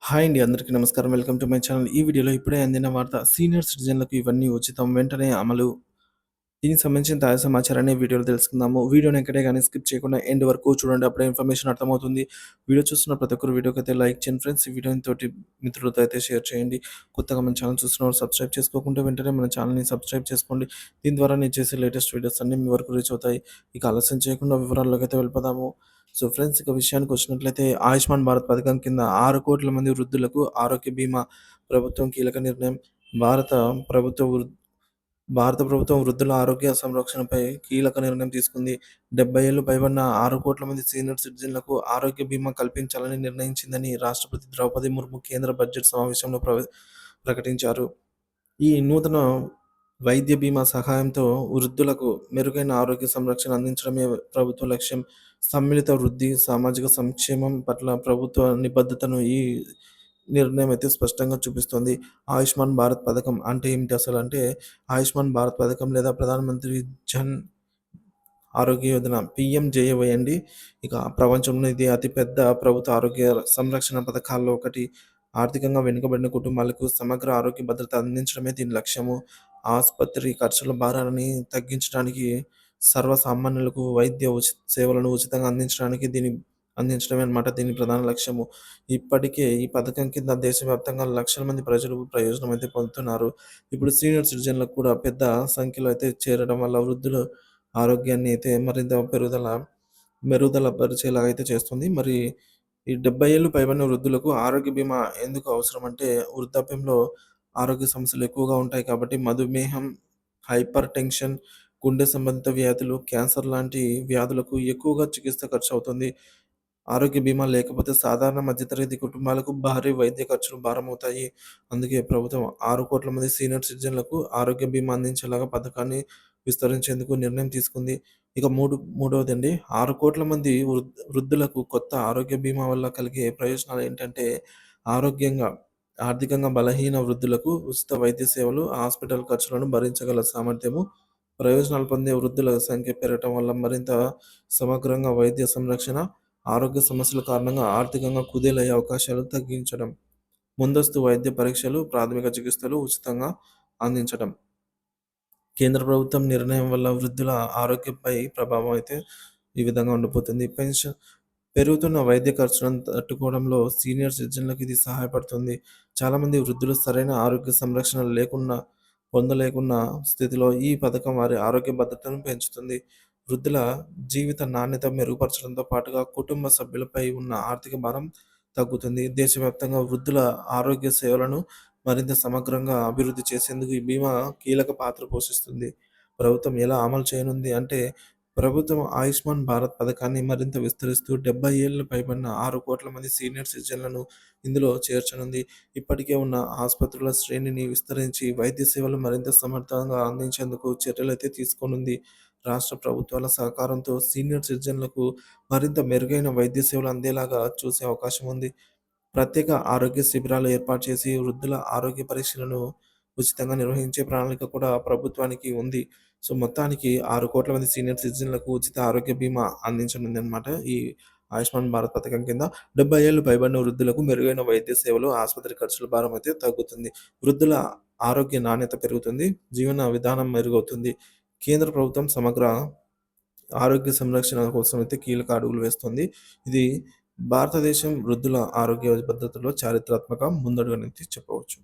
Hi అండి. అందరికీ నమస్కారం. Welcome to my channel. ఈ వీడియోలో ఇప్పుడే అందిన వార్త సీనియర్ సిటిజన్‌లకు ఇవన్నీ ఉచితం. వెంటనే అమలు. దీనికి సంబంధించిన తాజా సమాచారాన్ని వీడియోలో తెలుసుకుందాము. వీడియోని ఎక్కడే గాని స్కిప్ చేయకుండా ఎండ్ వరకు చూడండి. అప్పుడే ఇన్ఫర్మేషన్ అర్థమవుతుంది. వీడియో చూస్తున్న ప్రతి ఒక్కరు వీడియోకైతే లైక్ చేయండి ఫ్రెండ్స్. ఈ వీడియోని తోటి మిత్రులతో అయితే షేర్ చేయండి. కొత్తగా మన ఛానల్ చూస్తున్నవారు సబ్స్క్రైబ్ చేసుకోకుంటే వెంటనే మన ఛానల్‌ని సబ్స్క్రైబ్ చేసుకోండి. దీని ద్వారా నేను చేసే లేటెస్ట్ వీడియోస్ అన్నీ మీ వరకు రీచ్ అవుతాయి. ఇక ఆలస్యం చేయకుండా వివరాల్లోకి అయితే వెళ్ళిపోదాము. సో ఫ్రెండ్స్, ఇక విషయానికొచ్చినట్లయితే ఆయుష్మాన్ భారత్ పథకం కింద 6,00,00,000 మంది వృద్ధులకు ఆరోగ్య బీమా ప్రభుత్వం కీలక నిర్ణయం. భారత ప్రభుత్వ వృ భారత ప్రభుత్వం వృద్ధుల ఆరోగ్య సంరక్షణపై కీలక నిర్ణయం తీసుకుంది. 70 ఏళ్లు పైబడిన 6,00,00,000 మంది సీనియర్ సిటిజన్లకు ఆరోగ్య బీమా కల్పించాలని నిర్ణయించిందని రాష్ట్రపతి ద్రౌపది ముర్ము కేంద్ర బడ్జెట్ సమావేశంలో ప్రకటించారు. ఈ నూతన వైద్య బీమా సహాయంతో వృద్ధులకు మెరుగైన ఆరోగ్య సంరక్షణ అందించడమే ప్రభుత్వ లక్ష్యం. సమ్మిళిత వృద్ధి, సామాజిక సంక్షేమం పట్ల ప్రభుత్వ నిబద్ధతను ఈ నిర్ణయం అయితే స్పష్టంగా చూపిస్తోంది. ఆయుష్మాన్ భారత్ పథకం అంటే ఏమిటి అసలంటే, ఆయుష్మాన్ భారత్ పథకం లేదా ప్రధానమంత్రి జన్ ఆరోగ్య యోజన పీఎంజేఏవై అండి. ఇక ప్రపంచంలో ఇది అతిపెద్ద ప్రభుత్వ ఆరోగ్య సంరక్షణ పథకాల్లో ఒకటి. ఆర్థికంగా వెనుకబడిన కుటుంబాలకు సమగ్ర ఆరోగ్య భద్రత అందించడమే దీని లక్ష్యము. ఆసుపత్రి ఖర్చుల భారాన్ని తగ్గించడానికి, సర్వసామాన్యులకు వైద్య సేవలను ఉచితంగా అందించడమే అన్నమాట దీని ప్రధాన లక్ష్యము. ఇప్పటికే ఈ పథకం కింద దేశవ్యాప్తంగా లక్షల మంది ప్రజలు ప్రయోజనం అయితే పొందుతున్నారు. ఇప్పుడు సీనియర్ సిటిజన్‌లకు కూడా పెద్ద సంఖ్యలో అయితే చేరడం వల్ల వృద్ధుల ఆరోగ్యాన్ని అయితే మరింత మెరుగుదల పరిచేలాగా అయితే చేస్తుంది. మరి ఈ 70 ఏళ్లు పైబడిన వృద్ధులకు ఆరోగ్య బీమా ఎందుకు అవసరం అంటే, వృద్ధాప్యంలో ఆరోగ్య సమస్యలు ఎక్కువగా ఉంటాయి కాబట్టి మధుమేహం, హైపర్ టెన్షన్, గుండె సంబంధిత వ్యాధులు, క్యాన్సర్ లాంటి వ్యాధులకు ఎక్కువగా చికిత్స ఖర్చవుతుంది. ఆరోగ్య బీమా లేకపోతే సాధారణ మధ్యతరగతి కుటుంబాలకు భారీ వైద్య ఖర్చులు భారమవుతాయి. అందుకే ప్రభుత్వం 6,00,00,000 మంది సీనియర్ సిటిజన్‌లకు ఆరోగ్య బీమా అందించేలాగా పథకాన్ని విస్తరించేందుకు నిర్ణయం తీసుకుంది. ఇక మూడవదండి, 6,00,00,000 మంది వృద్ధులకు కొత్త ఆరోగ్య బీమా వల్ల కలిగే ప్రయోజనాలేంటంటే, ఆరోగ్యంగా ఆర్థికంగా బలహీన వృద్ధులకు ఉచిత వైద్య సేవలు, హాస్పిటల్ ఖర్చులను భరించగల సామర్థ్యము, ప్రయోజనాలు పొందే వృద్ధుల సంఖ్య పెరగటం వల్ల మరింత సమగ్రంగా వైద్య సంరక్షణ, ఆరోగ్య సమస్యల కారణంగా ఆర్థికంగా కుదేలయ్యే అవకాశాలు తగ్గించడం, ముందస్తు వైద్య పరీక్షలు, ప్రాథమిక చికిత్సలు ఉచితంగా అందించడం. కేంద్ర ప్రభుత్వం నిర్ణయం వల్ల వృద్ధుల ఆరోగ్యంపై ప్రభావం అయితే ఈ విధంగా ఉండిపోతుంది. పెరుగుతున్న వైద్య ఖర్చులను తట్టుకోవడంలో సీనియర్ సిటిజన్‌లకు ఇది సహాయపడుతుంది. చాలామంది వృద్ధులు సరైన ఆరోగ్య సంరక్షణ పొందలేకున్న స్థితిలో ఈ పథకం వారి ఆరోగ్య భద్రతను పెంచుతుంది. వృద్ధుల జీవిత నాణ్యత మెరుగుపరచడంతో పాటుగా కుటుంబ సభ్యులపై ఉన్న ఆర్థిక భారం తగ్గుతుంది. దేశవ్యాప్తంగా వృద్ధుల ఆరోగ్య సేవలను మరింత సమగ్రంగా అభివృద్ధి చేసేందుకు ఈ బీమా కీలక పాత్ర పోషిస్తుంది. ప్రభుత్వం ఎలా అమలు చేయనుంది అంటే, ప్రభుత్వం ఆయుష్మాన్ భారత్ పథకాన్ని మరింత విస్తరిస్తూ 70 ఏళ్లు పైబడిన 6,00,00,000 మంది సీనియర్ సిటిజన్లను ఇందులో చేర్చనుంది. ఇప్పటికే ఉన్న ఆసుపత్రుల శ్రేణిని విస్తరించి వైద్య సేవలు మరింత సమర్థంగా అందించేందుకు చర్యలైతే తీసుకోనుంది. రాష్ట్ర ప్రభుత్వాల సహకారంతో సీనియర్ సిటిజన్లకు మరింత మెరుగైన వైద్య సేవలు అందేలాగా చూసే అవకాశం ఉంది. ప్రత్యేక ఆరోగ్య శిబిరాలు ఏర్పాటు చేసి వృద్ధుల ఆరోగ్య పరీక్షలను ఉచితంగా నిర్వహించే ప్రణాళిక కూడా ప్రభుత్వానికి ఉంది. సో, మొత్తానికి 6,00,00,000 మంది సీనియర్ సిటిజన్‌లకు ఉచిత ఆరోగ్య బీమా అందించనుందనమాట. ఈ ఆయుష్మాన్ భారత్ పథకం కింద 70 ఏళ్లు పైబడిన వృద్ధులకు మెరుగైన వైద్య సేవలు, ఆసుపత్రి ఖర్చుల భారం అయితే తగ్గుతుంది. వృద్ధుల ఆరోగ్య నాణ్యత పెరుగుతుంది. జీవన విధానం మెరుగవుతుంది. కేంద్ర ప్రభుత్వం సమగ్ర ఆరోగ్య సంరక్షణ కోసం అయితే కీలక అడుగులు వేస్తుంది. ఇది భారతదేశం వృద్ధుల ఆరోగ్య భద్రతలో చారిత్రాత్మక ముందడుగనేది చెప్పవచ్చు.